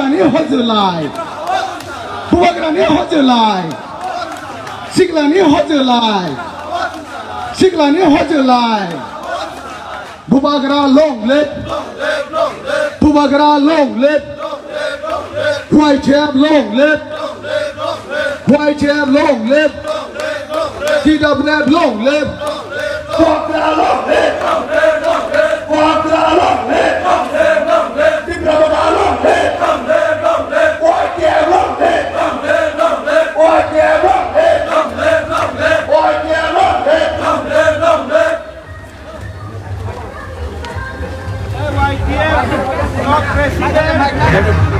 Bubagra long live, Bubagra long live, White Chair long live, White Chair long live, TWF long live, Bubagra long live, Bubagra long live, Bubagra long live, White Chair long live, White Chair long live, White Chair long live. YTF, not president.